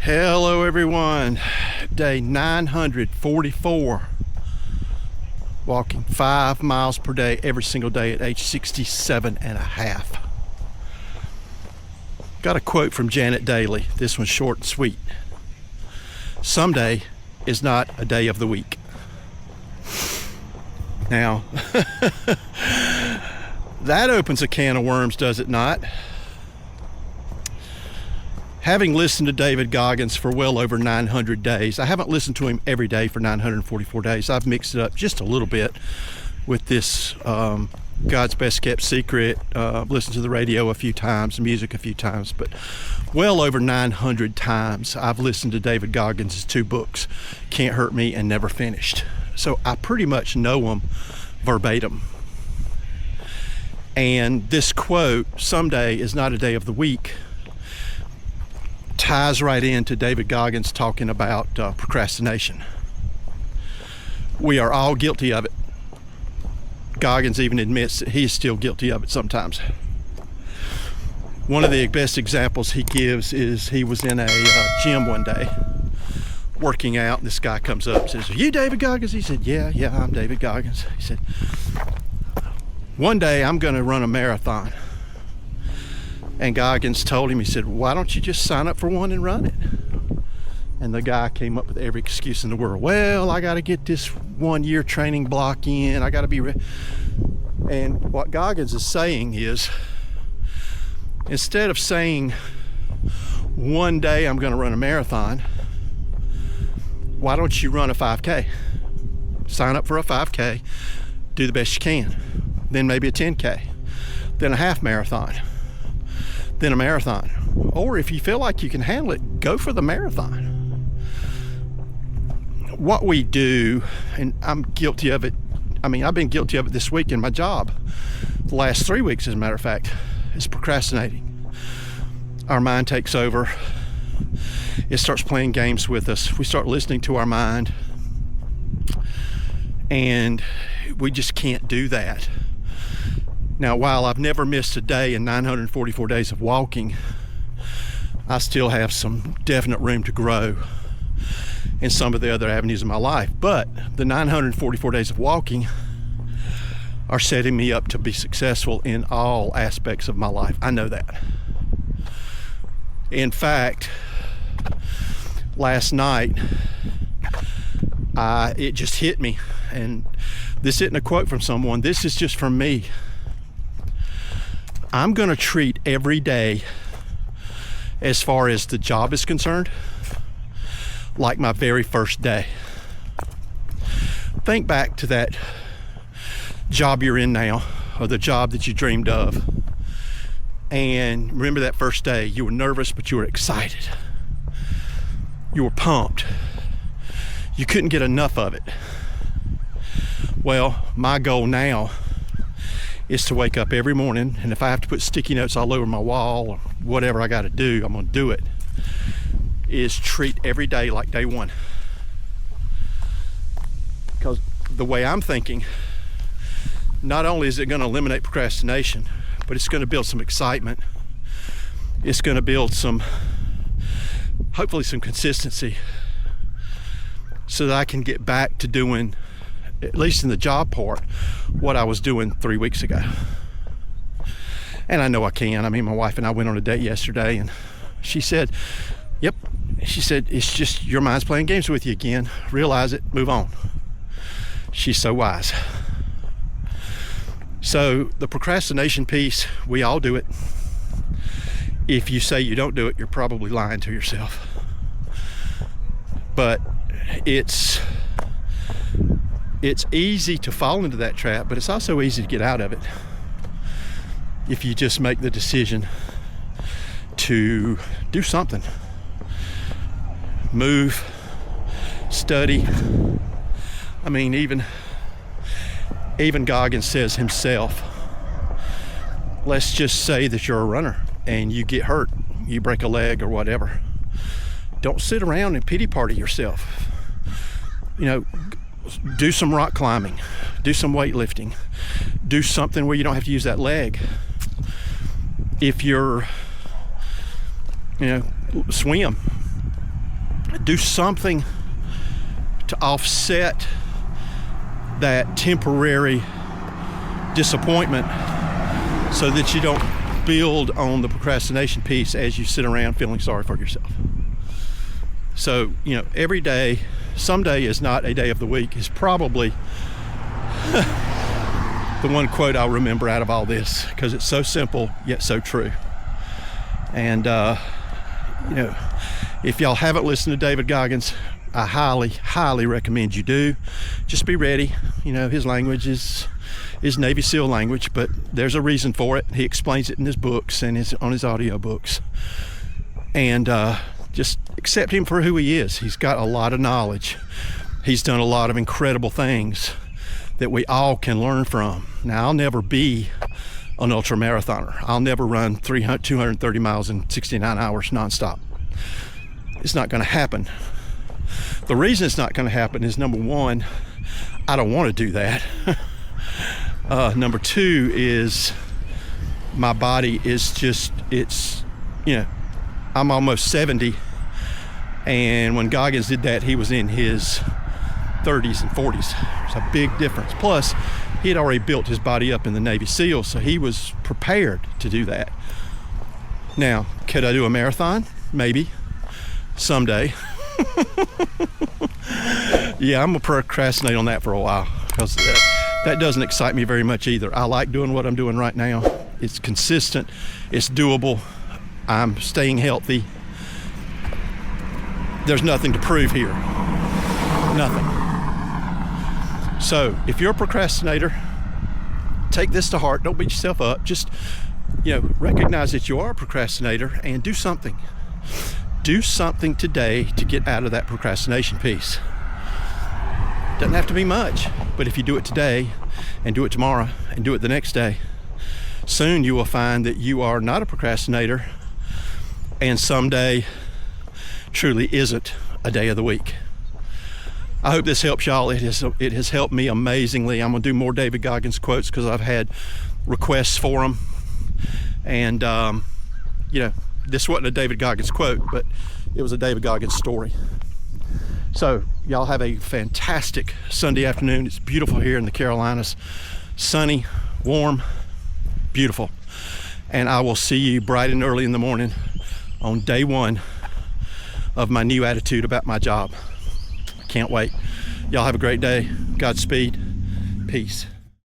Hello everyone, day 944, walking 5 miles per day every single day at age 67 and a half. Got a quote from Janet Daly. This one's short and sweet. Someday is not a day of the week. Now, that opens a can of worms, does it not? Having listened to David Goggins for well over 900 days, I haven't listened to him every day for 944 days. I've mixed it up just a little bit with this God's Best Kept Secret. Listened to the radio a few times, music a few times, but well over 900 times I've listened to David Goggins' 2 books, Can't Hurt Me and Never Finished. So I pretty much know them verbatim. And this quote, someday is not a day of the week, ties right into David Goggins talking about procrastination. We are all guilty of it. Goggins even admits that he's still guilty of it sometimes. One of the best examples he gives is he was in a gym one day working out. This guy comes up and says, "Are you David Goggins?" He said, yeah, I'm David Goggins. He said, "One day I'm going to run a marathon." And Goggins told him, he said, "Why don't you just sign up for one and run it?" And the guy came up with every excuse in the world. "Well, I got to get this 1-year training block in. I got to be ready." And what Goggins is saying is, instead of saying, "One day I'm going to run a marathon," why don't you run a 5K? Sign up for a 5K, do the best you can. Then maybe a 10K, then a half marathon, then a marathon. Or if you feel like you can handle it, go for the marathon. What we do, and I'm guilty of it, I've been guilty of it this week in my job, the last 3 weeks as a matter of fact, is procrastinating. Our mind takes over. It starts playing games with us. We start listening to our mind, and we just can't do that. Now, while I've never missed a day in 944 days of walking, I still have some definite room to grow in some of the other avenues of my life. But the 944 days of walking are setting me up to be successful in all aspects of my life. I know that. In fact, last night, it just hit me. And this isn't a quote from someone. This is just from me. I'm going to treat every day, as far as the job is concerned, like my very first day. Think back to that job you're in now, or the job that you dreamed of. And remember that first day. You were nervous, but you were excited. You were pumped. You couldn't get enough of it. Well, my goal now is to wake up every morning, and if I have to put sticky notes all over my wall or whatever I got to do, I'm going to do it, is treat every day like day one. Because the way I'm thinking, not only is it going to eliminate procrastination, but it's going to build some excitement. It's going to build hopefully some consistency, so that I can get back to doing, at least in the job part, what I was doing 3 weeks ago. And I know I can. My wife and I went on a date yesterday, and she said, "Yep." She said, "It's just your mind's playing games with you again. Realize it, move on." She's so wise. So the procrastination piece, we all do it. If you say you don't do it, you're probably lying to yourself. But it's easy to fall into that trap, but it's also easy to get out of it if you just make the decision to do something. Move, study. Even Goggins says himself, let's just say that you're a runner and you get hurt, you break a leg or whatever. Don't sit around and pity party yourself. Do some rock climbing, do some weightlifting, do something where you don't have to use that leg. If you're, swim, Do something to offset that temporary disappointment so that you don't build on the procrastination piece as you sit around feeling sorry for yourself. So, you know, every day, some day is not a day of the week, is probably the one quote I'll remember out of all this, because it's so simple yet so true. And you know, if y'all haven't listened to David Goggins, I highly recommend you do. Just be ready. You know, his language is Navy SEAL language, but there's a reason for it. He explains it in his books and on his audio books. And just accept him for who he is. He's got a lot of knowledge. He's done a lot of incredible things that we all can learn from. Now, I'll never be an ultra marathoner. I'll never run 230 miles in 69 hours nonstop. It's not going to happen. The reason it's not going to happen is, number one, I don't want to do that. Number two is my body is just, it's, you know, I'm almost 70, and when Goggins did that, he was in his 30s and 40s. There's a big difference. Plus, he had already built his body up in the Navy SEALs, so he was prepared to do that. Now, could I do a marathon? Maybe. Someday. Yeah, I'm gonna procrastinate on that for a while, because that doesn't excite me very much either. I like doing what I'm doing right now. It's consistent, it's doable, I'm staying healthy. There's nothing to prove here. Nothing. So if you're a procrastinator, take this to heart. Don't beat yourself up. Just, you know, recognize that you are a procrastinator and do something. Do something today to get out of that procrastination piece. Doesn't have to be much, but if you do it today and do it tomorrow and do it the next day, soon you will find that you are not a procrastinator, and someday truly isn't a day of the week. I hope this helps y'all. It has helped me amazingly. I'm gonna do more David Goggins quotes because I've had requests for them. And you know, this wasn't a David Goggins quote, but it was a David Goggins story. So y'all have a fantastic Sunday afternoon. It's beautiful here in the Carolinas. Sunny, warm, beautiful. And I will see you bright and early in the morning on day one of my new attitude about my job. Can't wait. Y'all have a great day. Godspeed. Peace.